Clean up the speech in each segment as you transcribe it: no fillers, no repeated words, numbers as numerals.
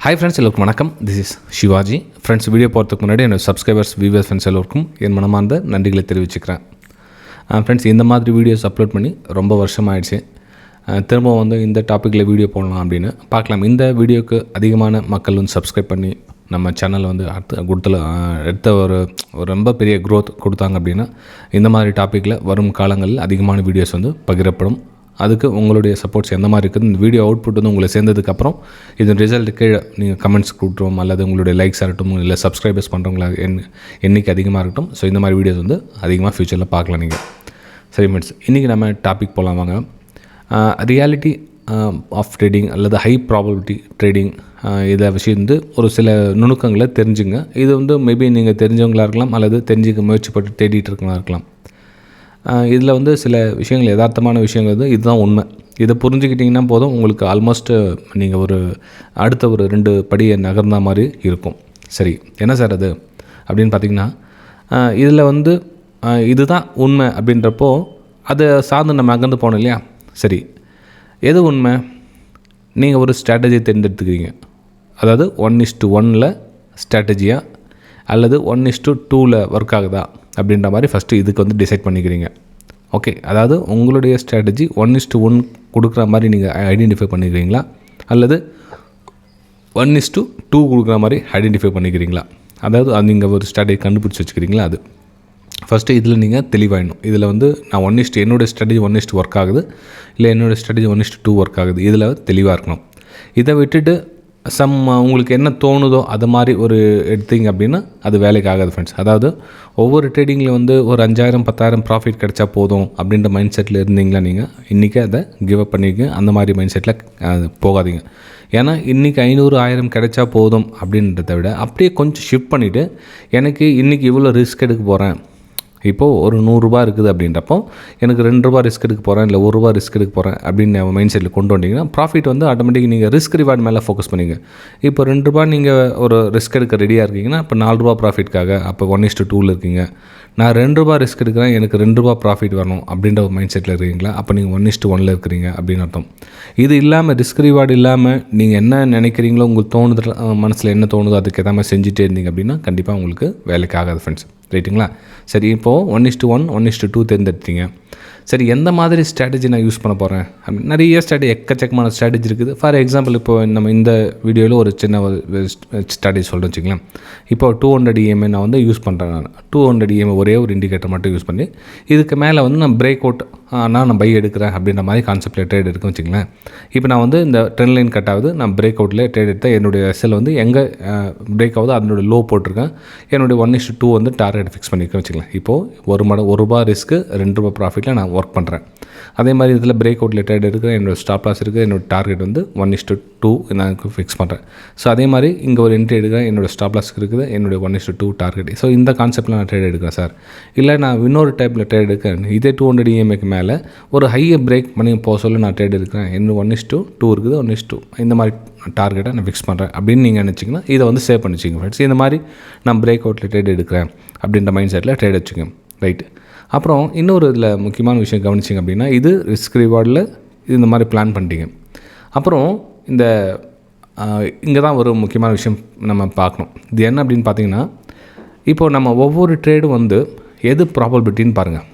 Hi friends, எல்லோருக்கும் வணக்கம். This is Shivaji. Friends, video போகிறதுக்கு முன்னாடி என்னோடய சப்ஸ்கிரைபர்ஸ், வியூவர்ஸ், ஃப்ரெண்ட்ஸ் எல்லோருக்கும் என் மனமார்ந்த நன்றிகளை தெரிவிச்சுக்கிறேன். ஃப்ரெண்ட்ஸ், இந்த மாதிரி வீடியோஸ் அப்லோட் பண்ணி ரொம்ப வருஷமாகிடுச்சு. திரும்ப வந்து இந்த டாப்பிக்கில் வீடியோ போடலாம் அப்படின்னு பார்க்கலாம். இந்த வீடியோக்கு அதிகமான மக்கள் வந்து சப்ஸ்கிரைப் பண்ணி நம்ம சேனலில் வந்து அடுத்த ஒரு ரொம்ப பெரிய க்ரோத் கொடுத்தாங்க அப்படின்னா இந்த மாதிரி டாப்பிக்கில் வரும் காலங்களில் அதிகமான வீடியோஸ் வந்து பகிரப்படும். அதுக்கு உங்களுடைய சப்போர்ட்ஸ் எந்த மாதிரி இருக்குது, இந்த வீடியோ அவுட்புட் வந்து உங்களை சேர்ந்ததுக்கப்புறம் இதன் ரிசல்ட் கீழே நீங்கள் கமெண்ட்ஸ் கொடுத்துரும், அல்லது உங்களுடைய லைக்ஸ் ஆகட்டும், இல்லை சப்ஸ்கிரைபர்ஸ் பண்ணுறவங்களா எண்ணிக்கை அதிகமாக இருக்கட்டும். ஸோ இந்த மாதிரி வீடியோஸ் வந்து அதிகமாக ஃப்யூச்சரில் பார்க்கலாம் நீங்கள். சரி ஃப்ரெண்ட்ஸ், இன்றைக்கி நம்ம டாபிக் போகலாம் வாங்க. ரியாலிட்டி ஆஃப் ட்ரேடிங் அல்லது ஹை ப்ராபபிலிட்டி ட்ரேடிங், இதை விஷயம் வந்து ஒரு சில நுணுக்கங்களை தெரிஞ்சுங்க. இது வந்து மேபி நீங்கள் தெரிஞ்சவங்களாக இருக்கலாம், அல்லது தெரிஞ்சுக்க முயற்சிப்பட்டு தேடிட்டு இருக்கவங்களா இருக்கலாம். இதில் வந்து சில விஷயங்கள், யதார்த்தமான விஷயங்கள் வந்து இதுதான் உண்மை. இதை புரிஞ்சுக்கிட்டிங்கன்னா போதும், உங்களுக்கு ஆல்மோஸ்ட்டு நீங்கள் அடுத்த ஒரு 2 படியை நகர்ந்த மாதிரி இருக்கும். சரி, என்ன சார் அது அப்படின்னு பார்த்திங்கன்னா, இதில் வந்து இதுதான் உண்மை அப்படின்றப்போ அதை சார்ந்து நம்ம நகர்ந்து போனோம் இல்லையா. சரி, எது உண்மை? நீங்கள் ஒரு ஸ்ட்ராட்டஜி தேர்ந்தெடுத்துக்கிறீங்க. அதாவது 1:1 ஸ்ட்ராட்டஜியாக அல்லது 1:2 ஒர்க் ஆகுதா அப்படின்ற மாதிரி ஃபஸ்ட்டு இதுக்கு வந்து டிசைட் பண்ணிக்கிறீங்க. ஓகே, அதாவது உங்களுடைய ஸ்ட்ராட்டஜி 1:1 கொடுக்குற மாதிரி நீங்கள் ஐடென்டிஃபை பண்ணிக்கிறீங்களா, அல்லது 1:2 கொடுக்குற மாதிரி ஐடென்டிஃபை பண்ணிக்கிறீங்களா? அதாவது அது நீங்கள் ஒரு ஸ்ட்ராட்டஜி கண்டுபிடிச்சி வச்சுக்கிறீங்களா? அது ஃபஸ்ட்டு இதில் நீங்கள் தெளிவாயிடணும். இதில் வந்து நான் என்னோடய ஸ்ட்ராட்டஜி 1:1 ஒர்க் ஆகுது, இல்லை என்னோடய ஸ்ட்ராட்டஜி 1:2 ஒர்க் ஆகுது, இதில் தெளிவாக இருக்கணும். இதை விட்டுட்டு உங்களுக்கு என்ன தோணுதோ அது மாதிரி ஒரு எடுத்தீங்க அப்படின்னா அது வேலைக்கு ஆகாது ஃப்ரெண்ட்ஸ். அதாவது ஒவ்வொரு ட்ரேடிங்கில் வந்து ஒரு 5,000 10,000 ப்ராஃபிட் கிடைச்சா போதும் அப்படின்ற மைண்ட் செட்டில் இருந்தீங்களா நீங்கள் இன்றைக்கி அதை கிவ் அப் பண்ணிக்க. அந்த மாதிரி மைண்ட் செட்டில் போகாதீங்க. ஏன்னா இன்றைக்கி 500 1000 கிடைச்சா போதும் அப்படின்றத விட அப்படியே கொஞ்சம் ஷிஃப்ட் பண்ணிவிட்டு, எனக்கு இன்றைக்கி இவ்வளோ ரிஸ்க் எடுக்க போகிறேன், இப்போது ஒரு 100 ரூபா இருக்குது அப்படின்றப்போ எனக்கு 2 ரூபா ரிஸ்க் எடுக்க போகிறேன், இல்லை 1 ரூபா ரிஸ்க் எடுக்க போகிறேன் அப்படின்னு மைண்ட் செட்டில் கொண்டு வந்தீங்கன்னா ப்ராஃபிட் வந்து ஆட்டோமேட்டிக் நீங்கள் ரிஸ்க் ரிவார்டு மேலே ஃபோக்கஸ் பண்ணிங்க. இப்போ 2 ரூபா நீங்கள் ஒரு ரிஸ்க் எடுக்க ரெடியாக இருக்கீங்கன்னா இப்போ 4 ரூபா ப்ராஃபிட்காக அப்போ 1:2 இருக்கீங்க. நான் 2 ரூபா ரிஸ்க் எடுக்கிறேன், எனக்கு 2 ரூபா ப்ராஃபிட் வரணும் அப்படின்ற ஒரு மைண்ட் செட்டில் இருக்கீங்களா, அப்போ நீங்கள் 1:1 இருக்கிறீங்க அப்படின்னு அர்த்தம். இது இல்லாமல் ரிஸ்க் ரிவார்டு இல்லாமல் நீங்கள் என்ன நினைக்கிறீங்களோ, உங்களுக்கு தோணுது மனசில் என்ன தோணுதோ அதுக்கு எதாமல் செஞ்சுட்டே இருந்தீங்க அப்படின்னா கண்டிப்பாக உங்களுக்கு வேலைக்கு ஆகாது ஃப்ரெண்ட்ஸ். ரைட்டுங்களா? சரி, இப்போது 1:1 1:2 தேர்ந்தெடுத்தீங்க. சரி, எந்த மாதிரி ஸ்ட்ராட்டஜி நான் யூஸ் பண்ண போகிறேன் அப்படின்னு நிறைய எக்கச்சக்கமான ஸ்ட்ராட்டஜி இருக்குது. ஃபார் எக்ஸாம்பிள், இப்போ நம்ம இந்த வீடியோவில் ஒரு சின்ன ஸ்ட்ராட்டஜி சொல்கிறேன் வச்சுக்கலாம். இப்போ 200 EMA நான் வந்து யூஸ் பண்ணுறேன். நான் 200 EMA ஒரே ஒரு இண்டிகேட்டர் மட்டும் யூஸ் பண்ணி இதுக்கு மேலே வந்து நான் பிரேக் அவுட் நான் பை எடுக்கிறேன் அப்படின்ற மாதிரி கான்செப்டில் ட்ரேட் எடுக்கும் வச்சுங்களேன். இப்போ நான் வந்து இந்த ட்ரெண்ட் லைன் கட் ஆகுது, நான் பிரேக் அவுட்டில் ட்ரேட் எடுத்தேன். என்னுடைய எஸ்எல் வந்து எங்கே பிரேக் ஆகுது அதனுடைய லோ போட்டிருக்கேன். என்னுடைய 1:2 வந்து டார்கெட் ஃபிக்ஸ் பண்ணியிருக்கேன் வச்சுக்கலாம். இப்போது 1 ரூபா ரிஸ்க்கு 2 ரூபா ப்ராஃபிட்டில் நான் ஒர்க் பண்ணுறேன். அதே மாதிரி இதில் பிரேக் அவுட்டில் ட்ரேட் எடுக்கிறேன். என்னோடய ஸ்டாப் லாஸ் இருக்குது, என்னோடய டார்கெட் வந்து 1:2 நான் ஃபிக்ஸ் பண்ணுறேன். ஸோ அதே மாதிரி இங்கே ஒரு என்ட்ரி எடுக்கிறேன், என்னோடய ஸ்டாப் லாஸ் இருக்குது, என்னுடைய 1:2 டார்கெட். ஸோ இந்த கான்செப்ட்டில் நான் ட்ரேட் எடுக்கிறேன் சார். இல்லை நான் இன்னொரு டைப்பில் ட்ரேட் எடுக்கிறேன், இதே 200 EMAக்கு மேலே ஒரு ஹையை பிரேக் பண்ணி போக சொல்ல நான் ட்ரேட் எடுக்கிறேன். இன்னும் 1:2 இருக்குது, 1:2 இந்த மாதிரி டார்கெட்டை நான் ஃபிக்ஸ் பண்ணுறேன் அப்படின்னு நீங்கள் நினச்சிங்கன்னா இதை வந்து சேவ் பண்ணிச்சிங்க ஃப்ரெண்ட்ஸ். இந்த மாதிரி நான் பிரேக் அவுட்டில் ட்ரேட் எடுக்கிறேன் அப்படின்ற மைண்ட் செட்டில் ட்ரேட் வச்சுக்கோங்க. ரைட்டு. அப்புறம் இன்னொரு இதில் முக்கியமான விஷயம் கவனிச்சிங்க அப்படின்னா, இது ரிஸ்க் ரிவார்டில் இந்த மாதிரி பிளான் பண்ணிட்டீங்க. அப்புறம் இங்கே தான் ஒரு முக்கியமான விஷயம் நம்ம பார்க்கணும். இது என்ன அப்படின்னு பார்த்தீங்கன்னா, இப்போது நம்ம ஒவ்வொரு ட்ரேடும் வந்து எது ப்ராபபிலிட்டின்னு பாருங்கள்.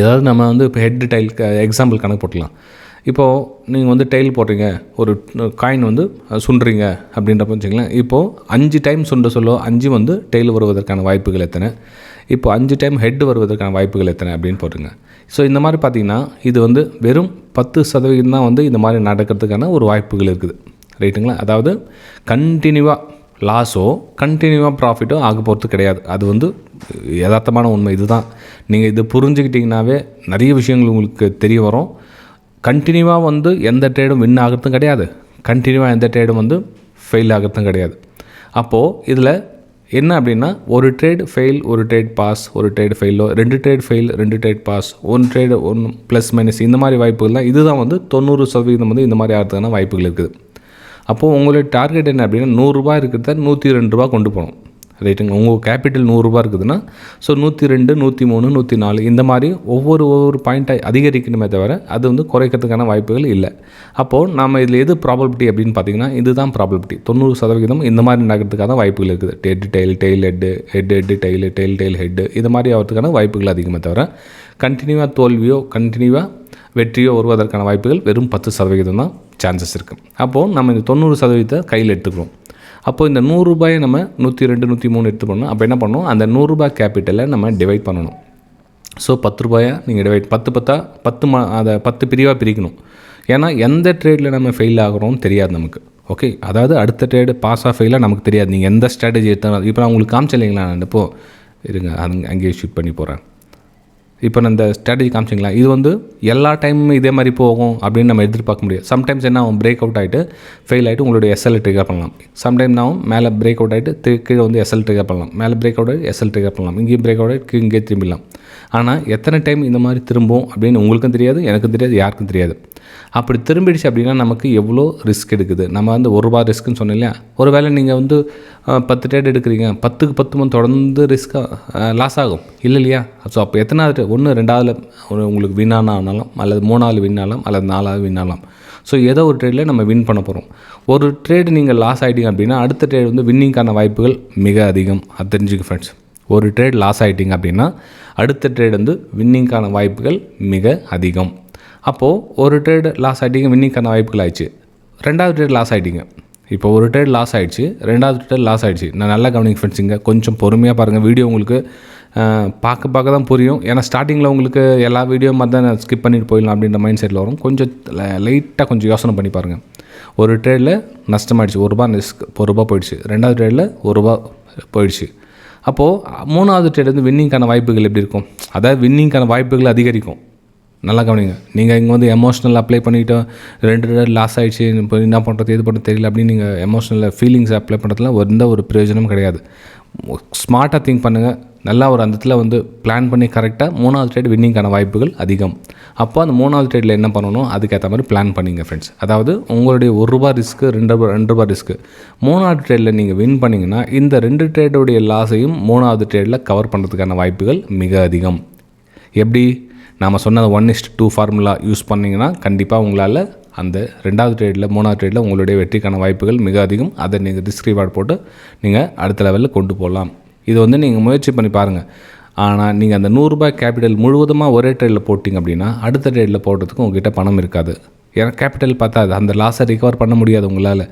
ஏதாவது நம்ம வந்து இப்போ ஹெட் டைல் எக்ஸாம்பிள் கணக்கு போட்டுக்கலாம். இப்போது நீங்கள் வந்து டைல் போடுறீங்க, ஒரு காயின் வந்து சுண்டுறீங்க அப்படின்றப்ப வச்சுங்களேன். இப்போது 5 டைம் சுண்ட சொல்ல 5 வந்து டெய்ல் வருவதற்கான வாய்ப்புகள் எத்தனை, இப்போ 5 டைம் ஹெட் வருவதற்கான வாய்ப்புகள் எத்தனை அப்படின்னு போட்டுங்க. ஸோ இந்த மாதிரி பார்த்திங்கன்னா இது வந்து வெறும் 10% தான் வந்து இந்த மாதிரி நடக்கிறதுக்கான ஒரு வாய்ப்புகள் இருக்குது. ரைட்டுங்களா? அதாவது கண்டினியூவாக லாஸோ கண்டினியூவாக ப்ராஃபிட்டோ ஆக போகிறது கிடையாது. அது வந்து யதார்த்தமான உண்மை. இதுதான் நீங்கள் இது புரிஞ்சுக்கிட்டிங்கனாவே நிறைய விஷயங்கள் உங்களுக்கு தெரிய வரும். கண்டினியூவாக வந்து எந்த ட்ரேடும் வின் ஆகிறதும் கிடையாது, கண்டினியூவாக எந்த ட்ரேடும் வந்து ஃபெயில் ஆகிறதும் கிடையாது. அப்போது இதில் என்ன அப்படின்னா, ஒரு ட்ரேட் ஃபெயில், ஒரு ட்ரேட் பாஸ், ஒரு ட்ரேட் ஃபெயிலோ, 2 trade fail, 2 trade pass, 1 trade 1 plus minus இந்த மாதிரி வாய்ப்புகள் தான். இதுதான் வந்து 90% வந்து இந்த மாதிரி ஆகிறதுக்கான வாய்ப்புகள் இருக்குது. அப்போது உங்களுடைய டார்கெட் என்ன அப்படின்னா, 100 ரூபா இருக்கிறத 102 ரூபா கொண்டு போகணும். ரைட்டுங்க. உங்கள் கேபிட்டல் ரூ. 100 இருக்குதுன்னா ஸோ 102, 103, 104 இந்த மாதிரி ஒவ்வொரு பாயிண்ட்டை அதிகரிக்கணுமே தவிர அது வந்து குறைக்கிறதுக்கான வாய்ப்புகள் இல்லை. அப்போது நம்ம இதில் எது ப்ராபபிலிட்டி அப்படின்னு பார்த்தீங்கன்னா இதுதான் ப்ராபபிலிட்டி. 90% இந்த மாதிரி நடக்கிறதுக்கான வாய்ப்புகள் இருக்குது. Head tail, tail head, tail head இது மாதிரி ஆகிறதுக்கான வாய்ப்புகள் அதிகமே தவிர கண்டினியூவாக தோல்வியோ கண்டினியூவாக வெற்றியோ வருவதற்கான வாய்ப்புகள் வெறும் 10% தான் சான்சஸ் இருக்குது. அப்போது நம்ம இந்த 90% கையில் எடுத்துக்கிறோம். அப்போது இந்த ரூ. 100 நம்ம 102, 103 எடுத்து பண்ணணும். அப்போ என்ன பண்ணணும், அந்த ரூ. கேபிட்டலை நம்ம டிவைட் பண்ணணும். ஸோ ரூ. 10 நீங்கள் டிவைட் 10 அதை 10 பிரிவாக பிரிக்கணும். ஏன்னா எந்த ட்ரேடில் நம்ம ஃபெயில் ஆகிறோம்னு தெரியாது நமக்கு. ஓகே, அதாவது அடுத்த ட்ரேடு பாஸாக ஃபெயிலாக நமக்கு தெரியாது. நீங்கள் எந்த ஸ்ட்ராட்டஜி எடுத்தாலும் இப்போ நான் உங்களுக்கு காமிச்சில்லைங்களா, நான் இப்போது இருங்க அங்கேயே ஷூட் பண்ணி போகிறேன். இப்போ நான் இந்த ஸ்ட்ராட்டஜி காமிச்சிங்களா, இது வந்து எல்லா டைமும் இதே மாதிரி போகும் அப்படின்னு நம்ம எதிர்பார்க்க முடியாது. சம்டைம்ஸ் என்ன ஆகும், பிரேக் அவுட் ஆகிட்டு ஃபெயில் ஆகிட்டு உங்களுடைய எஸ்எல் ட்ரிகர் பண்ணலாம். சம்டைம் நான் மேலே பிரேக் அவுட் ஆகிட்டு கீழே வந்து எஸ்எல் ட்ரிகர் பண்ணலாம். மேலே பிரேக் அவுட் ஆகிட்டு எஸ்எல் ட்ரிகர் பண்ணலாம். இங்கேயும் பிரேக் அவுட் ஆகிட்டு இங்கே திரும்பிடலாம். ஆனால் எத்தனை டைம் இந்த மாதிரி திரும்பும் அப்படின்னு உங்களுக்கும் தெரியாது, எனக்கும் தெரியாது, யாருக்கும் தெரியாது. அப்படி திரும்பிடுச்சு அப்படின்னா நமக்கு எவ்வளோ ரிஸ்க் எடுக்குது. நம்ம வந்து ரூ. 1 ரிஸ்க்குன்னு சொன்னோம் இல்லையா. ஒரு வேளை நீங்கள் வந்து 10 ட்ரேட் எடுக்கிறீங்க, 10க்கு 10 மந்த் தொடர்ந்து ரிஸ்க்காக லாஸ் ஆகும் இல்லையா. ஸோ அப்போ எத்தனாவது, 1 2வது உங்களுக்கு வின்னானா ஆனாலும், அல்லது 3வது வின்னாலும், அல்லது 4வது வின்னாலாம். ஸோ ஏதோ ஒரு ட்ரேடில் நம்ம வின் பண்ண போகிறோம். ஒரு ட்ரேடு நீங்கள் லாஸ் ஆகிட்டீங்க அப்படின்னா அடுத்த ட்ரேட் வந்து வின்னிங்கான வாய்ப்புகள் மிக அதிகம். அது தெரிஞ்சுக்க ஃப்ரெண்ட்ஸ். ஒரு ட்ரேட் லாஸ் ஆகிட்டிங்க அப்படின்னா அடுத்த ட்ரேட் வந்து வின்னிங்கான வாய்ப்புகள் மிக அதிகம். அப்போது ஒரு ட்ரேட் லாஸ் ஆகிட்டிங்க, வின்னிங்கான வாய்ப்புகள் ஆயிடுச்சு. 2வது ட்ரேட் லாஸ் ஆகிட்டிங்க. இப்போ ஒரு ட்ரேட் லாஸ் ஆகிடுச்சு, 2வது ட்ரேட் லாஸ் ஆகிடுச்சு. நான் நல்லா கவனிங்க ஃப்ரெண்ட்ஸுங்க, கொஞ்சம் பொறுமையாக பாருங்கள். வீடியோ உங்களுக்கு பார்க்க தான் புரியும். ஏன்னா ஸ்டார்டிங்கில் உங்களுக்கு எல்லா வீடியோ மாதிரி தான் ஸ்கிப் பண்ணிட்டு போயிடலாம் அப்படின்ற மைண்ட் செட்டில் வரும். கொஞ்சம் லைட்டாக கொஞ்சம் யோசனை பண்ணி பாருங்கள். ஒரு ட்ரேடில் நஷ்டமாயிடுச்சு, ரூ. 1 ரிஸ்க், ரூ. போயிடுச்சு. 2வது ட்ரேடில் ரூ. போயிடுச்சு. அப்போது 3வது ட்ரேட் வந்து வின்னிங்கான வாய்ப்புகள் எப்படி இருக்கும், அதாவது வின்னிங்கான வாய்ப்புகள் அதிகரிக்கும். நல்லா கவனிங்க. நீங்கள் இங்கே வந்து எமோஷ்னல் அப்ளை பண்ணிவிட்டு 2 ட்ரேட் லாஸ் ஆகிடுச்சு, இப்போ என்ன பண்ணுறது எது பண்ணுறது தெரியல அப்படின்னு நீங்கள் எமோஷ்னல் ஃபீலிங்ஸ் அப்ளை பண்ணுறதுல எந்த ஒரு பிரயோஜனமும் கிடையாது. ஸ்மார்ட்டாக திங்க் பண்ணுங்கள். நல்லா ஒரு அந்த இடத்துல வந்து பிளான் பண்ணி கரெக்டாக 3வது ட்ரேட் வின்னிங்கான வாய்ப்புகள் அதிகம். அப்போ அந்த 3வது ட்ரேடில் என்ன பண்ணணும், அதுக்கேற்ற மாதிரி பிளான் பண்ணிங்க ஃப்ரெண்ட்ஸ். அதாவது உங்களுடைய ரூ. 1 ரிஸ்க்கு, ரூ. 2 ரிஸ்க்கு. 3வது ட்ரேடில் நீங்கள் வின் பண்ணிங்கன்னா இந்த 2 ட்ரேடோடைய லாஸையும் 3வது ட்ரேடில் கவர் பண்ணுறதுக்கான வாய்ப்புகள் மிக அதிகம். எப்படி நாம் சொன்ன 1:2 ஃபார்முலா யூஸ் பண்ணிங்கன்னா கண்டிப்பாக உங்களால் அந்த 2வது ட்ரேடில் 3வது ட்ரேடில் உங்களுடைய வெற்றிக்கான வாய்ப்புகள் மிக அதிகம். அதை நீங்கள் ரிஸ்க் ரிவார்ட் போட்டு நீங்கள் அடுத்த லெவலில் கொண்டு போகலாம். இது வந்து நீங்கள் முயற்சி பண்ணி பாருங்கள். ஆனால் நீங்கள் அந்த ரூ. கேபிட்டல் முழுவதுமாக ஒரே ட்ரேடில் போட்டிங்க அப்படின்னா அடுத்த ட்ரேடில் போடுறதுக்கு உங்கள்கிட்ட பணம் இருக்காது. ஏன்னா கேபிட்டல் பார்த்தா அந்த லாஸை ரிகவர் பண்ண முடியாது உங்களால்.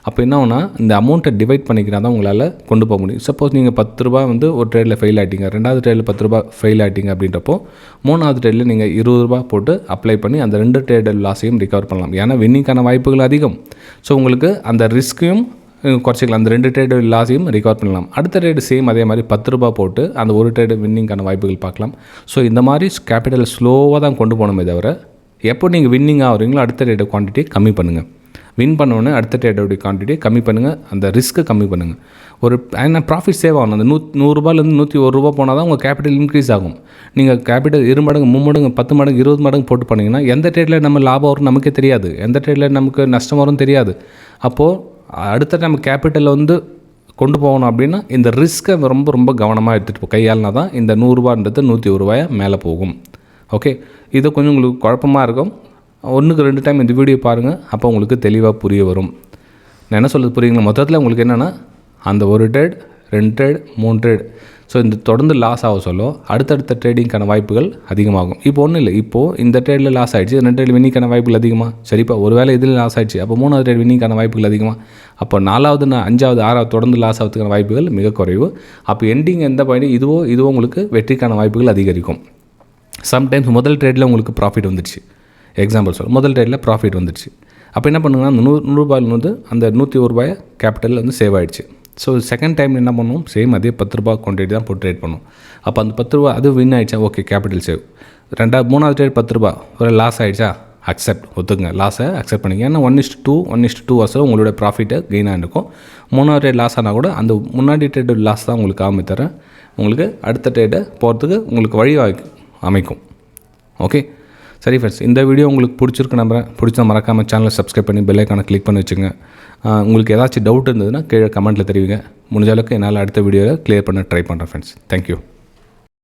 அப்போ என்ன ஆகுனா, இந்த அமௌண்ட்டை டிவைட் பண்ணிக்கினா தான் உங்களால் கொண்டு போக முடியும். சப்போஸ் நீங்கள் ரூ. 10 வந்து ஒரு ட்ரேடில் ஃபெயில் ஆகிட்டீங்க, 2வது ட்ரேடில் ரூ. 10 ஃபெயில் ஆகிட்டீங்க அப்படின்றப்போ 3வது ட்ரேடில் நீங்கள் ரூ. 20 போட்டு அப்ளை பண்ணி அந்த 2 ட்ரேட் லாஸையும் ரிகவர் பண்ணலாம். ஏன்னா வின்னிங்கான வாய்ப்புகள் அதிகம். ஸோ உங்களுக்கு அந்த ரிஸ்க்கையும் குறைச்சிக்கலாம். அந்த 2 ட்ரேடு லாஸையும் ரிகவர் பண்ணலாம். அடுத்த ட்ரேடு சேம் அதே மாதிரி ரூ. 10 போட்டு அந்த ஒரு ட்ரேடு வின்னிங்கான வாய்ப்புகள் பார்க்கலாம். ஸோ இந்த மாதிரி கேபிட்டல் ஸ்லோவாக தான் கொண்டு போகணுமே தவிர எப்போ நீங்கள் வின்னிங் ஆகிறீங்களோ அடுத்த ட்ரேடை குவான்டிட்டி கம்மி பண்ணுங்கள். வின் பண்ணோன்னே அடுத்த ட்ரேடோடைய குவான்டிட்டி கம்மி பண்ணுங்கள். அந்த ரிஸ்க்கை கம்மி பண்ணுங்கள். ஒரு ஏன்னா ப்ராஃபிட் சேவ் ஆகணும். அந்த 100 101 போனால் தான் உங்கள் கேபிட்டல் இன்க்ரீஸ் ஆகும். நீங்கள் கேபிட்டல் 2 மடங்கு 3 மடங்கு 10 மடங்கு 20 மடங்கு போட்டு பண்ணிங்கன்னா எந்த ட்ரேடில் நம்ம லாபம் வரும் நமக்கே தெரியாது, எந்த ட்ரேடில் நமக்கு நஷ்டம் வரும் தெரியாது. அப்போது அடுத்த நம்ம கேபிட்டலில் வந்து கொண்டு போகணும் அப்படின்னா இந்த ரிஸ்க்கை ரொம்ப ரொம்ப கவனமாக எடுத்துகிட்டு கையாளினா தான் இந்த ரூ. 100 மேலே போகும். ஓகே, இது கொஞ்சம் உங்களுக்கு குழப்பமாக இருக்கும். 1க்கு 2 டைம் இந்த வீடியோ பாருங்கள், அப்போ உங்களுக்கு தெளிவாக புரிய வரும். நான் என்ன சொல்கிறது புரியுங்களா. மொத்தத்தில் உங்களுக்கு என்னென்னா அந்த ஒரு ட்ரேட் 2 ட்ரேட் 3 ட்ரேட் ஸோ இந்த தொடர்ந்து லாஸ் ஆக சொல்ல அடுத்தடுத்த ட்ரேடிங்கான வாய்ப்புகள் அதிகமாகும். இப்போ ஒன்றும் இல்லை, இப்போது இந்த ட்ரேடில் லாஸ் ஆகிடுச்சு, 2 ட்ரேட் வின்னிங்கான வாய்ப்புகள் அதிகமாக. சரிப்பா, ஒரு வேளை இதில் லாஸ் ஆகிடுச்சு, அப்போ 3வது ட்ரேட் வின்னிங்கான வாய்ப்புகள் அதிகமாக. அப்போ 4வது 5வது 6வது தொடர்ந்து லாஸ் ஆகிறதுக்கான வாய்ப்புகள் மிக குறைவு. அப்போ எண்டிங் எந்த பாயிண்ட் இதுவோ உங்களுக்கு வெற்றிக்கான வாய்ப்புகள் அதிகரிக்கும். சம்டைம்ஸ் முதல் ட்ரேடில் உங்களுக்கு ப்ராஃபிட் வந்துடுச்சு, எக்ஸாம்பிள் சொல்ல முதல் ட்ரேடில் ப்ராஃபிட் வந்துடுச்சு. அப்போ என்ன பண்ணுங்கன்னா அந்த ரூபாயில் வந்து அந்த 101 கேபிட்டல் வந்து சேவ் ஆகிடுச்சு. ஸோ செகண்ட் டைம் என்ன பண்ணுவோம், சேம் அதே ரூ. 10 குவான்டிட்டி தான் போட்டு ட்ரேட் பண்ணுவோம். அப்போ அந்த ரூ. 10 அது வின் ஆகிடுச்சா, ஓகே கேபிட்டல் சேவ். 3வது ட்ரேட் ரூ. 10 ஒரு லாஸ் ஆகிடுச்சா, அக்செப்ட் ஒத்துங்க, லாஸை அக்செப்ட் பண்ணிங்க. ஏன்னா 1:2 வருஷம் உங்களோட ப்ராஃபிட்டை கெயினாக இருக்கும். 3வது ட்ரேட் லாஸ் ஆனால் கூட அந்த முன்னாடி ட்ரேட் லாஸ் தான் உங்களுக்கு ஆகாமல் தரேன். உங்களுக்கு அடுத்த ட்ரேட்டை போகிறதுக்கு உங்களுக்கு வழி அமைக்கும். ஓகே, சரி ஃப்ரெண்ட்ஸ், இந்த வீடியோ உங்களுக்கு பிடிச்சிருக்கு நம்புறேன். பிடிச்சா மறக்காமல் சேனலை சப்ஸ்கிரைப் பண்ணி பெல் ஐக்கானை கிளிக் பண்ணி வச்சுங்க. உங்களுக்கு ஏதாச்சும் டவுட் இருந்ததுன்னா கீழே கமெண்ட்டில் தெரிவிங்க. முடிஞ்ச அளவுக்கு என்னால் அடுத்த வீடியோவில் க்ளியர் பண்ண ட்ரை பண்ணுறேன் ஃப்ரெண்ட்ஸ். தேங்க்யூ.